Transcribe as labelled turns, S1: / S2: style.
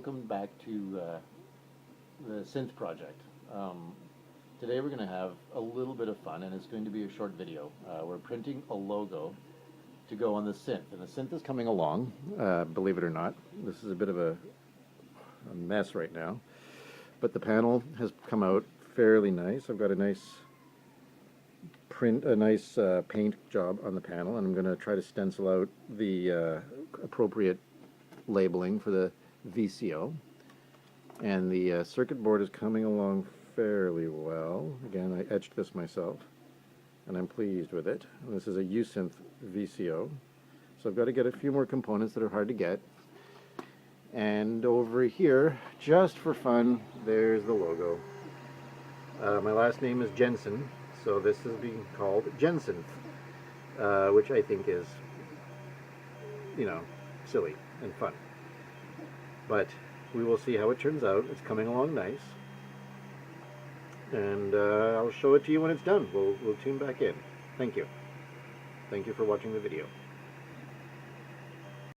S1: welcome back to the synth project. Today we're going to have a little bit of fun, and it's going to be a short video. We're printing a logo to go on the synth, and the synth is coming along, believe it or not. This is a bit of a mess right now, but the panel has come out fairly nice. I've got a nice paint job on the panel, and I'm going to try to stencil out the appropriate labeling for the VCO. And the circuit board is coming along fairly well. Again, I etched this myself, and I'm pleased with it. And this is a Jensynth VCO, so I've got to get a few more components that are hard to get. And over here, just for fun, there's the logo. My last name is Jensen, so this is being called Jensynth, which I think is, you know, silly and fun. But we will see how it turns out. It's coming along nice, and I'll show it to you when it's done. We'll tune back in. Thank you. Thank you for watching the video.